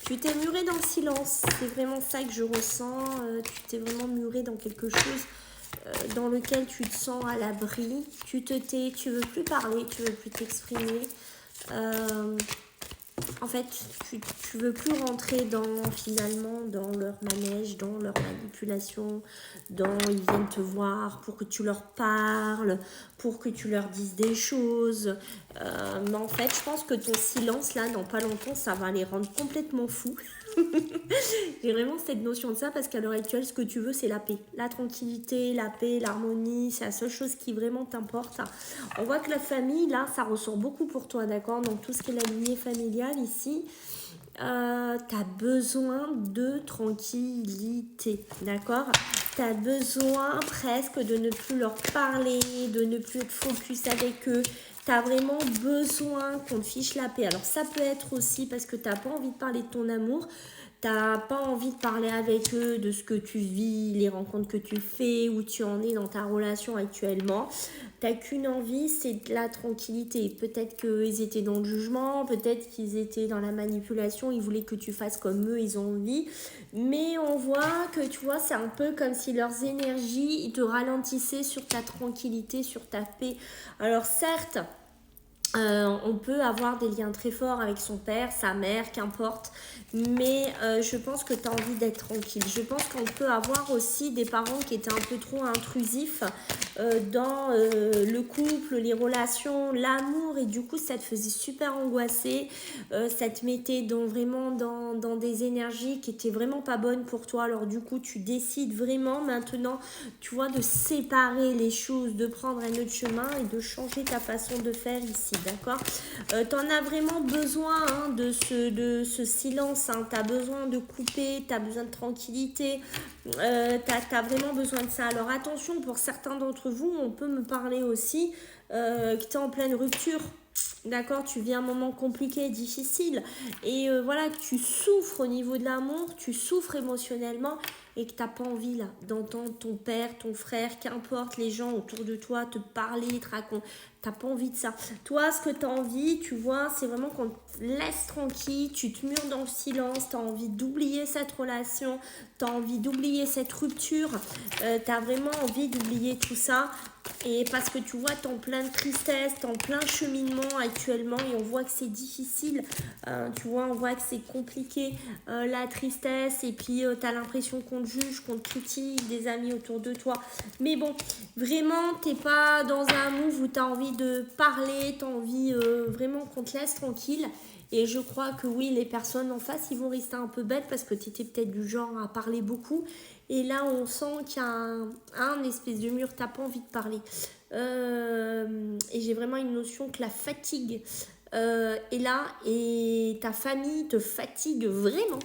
Tu t'es muré dans le silence, c'est vraiment ça que je ressens. Tu t'es vraiment muré dans quelque chose dans lequel tu te sens à l'abri. Tu te tais, tu veux plus parler, tu veux plus t'exprimer. Euh, En fait, tu veux plus rentrer finalement dans leur manège, dans leur manipulation, ils viennent te voir pour que tu leur parles, pour que tu leur dises des choses. Mais en fait, je pense que ton silence là, dans pas longtemps, ça va les rendre complètement fous. J'ai vraiment cette notion de ça parce qu'à l'heure actuelle, ce que tu veux, c'est la paix. La tranquillité, la paix, l'harmonie, c'est la seule chose qui vraiment t'importe. On voit que la famille, là, ça ressort beaucoup pour toi, d'accord? Donc tout ce qui est la lignée familiale ici, tu as besoin de tranquillité, d'accord? Tu as besoin presque de ne plus leur parler, de ne plus être focus avec eux. Tu as vraiment besoin qu'on te fiche la paix. Alors ça peut être aussi parce que tu n'as pas envie de parler de ton amour. T'as pas envie de parler avec eux de ce que tu vis, les rencontres que tu fais, où tu en es dans ta relation actuellement. T'as qu'une envie, c'est de la tranquillité. Peut-être qu'ils étaient dans le jugement, peut-être qu'ils étaient dans la manipulation, ils voulaient que tu fasses comme eux, ils ont envie. Mais on voit que, tu vois, c'est un peu comme si leurs énergies, ils te ralentissaient sur ta tranquillité, sur ta paix. Alors certes, on peut avoir des liens très forts avec son père, sa mère, qu'importe. Mais je pense que tu as envie d'être tranquille. Je pense qu'on peut avoir aussi des parents qui étaient un peu trop intrusifs dans le couple, les relations, l'amour. Et du coup, ça te faisait super angoisser. Ça te mettait vraiment dans des énergies qui étaient vraiment pas bonnes pour toi. Alors du coup, tu décides vraiment maintenant, tu vois, de séparer les choses, de prendre un autre chemin et de changer ta façon de faire ici, d'accord? T'en as vraiment besoin hein, de ce silence, hein. T'as besoin de couper, t'as besoin de tranquillité, t'as vraiment besoin de ça. Alors attention, pour certains d'entre vous, on peut me parler aussi que t'es en pleine rupture. D'accord, tu vis un moment compliqué, difficile, et voilà, que tu souffres au niveau de l'amour, tu souffres émotionnellement, et que tu n'as pas envie là d'entendre ton père, ton frère, qu'importe les gens autour de toi te parler, te raconter. T'as pas envie de ça. Toi, ce que tu as envie, tu vois, c'est vraiment qu'on te laisse tranquille, tu te mures dans le silence, tu as envie d'oublier cette relation, tu as envie d'oublier cette rupture, tu as vraiment envie d'oublier tout ça. Et parce que tu vois, t'es en pleine tristesse, t'es en plein cheminement actuellement et on voit que c'est difficile, tu vois, on voit que c'est compliqué, la tristesse et puis t'as l'impression qu'on te juge, qu'on te critique, des amis autour de toi. Mais bon, vraiment, t'es pas dans un move où t'as envie de parler, t'as envie vraiment qu'on te laisse tranquille. Et je crois que oui, les personnes en face, ils vont rester un peu bêtes parce que tu étais peut-être du genre à parler beaucoup. Et là, on sent qu'il y a un espèce de mur, t'as pas envie de parler. Et j'ai vraiment une notion que la fatigue est là et ta famille te fatigue vraiment.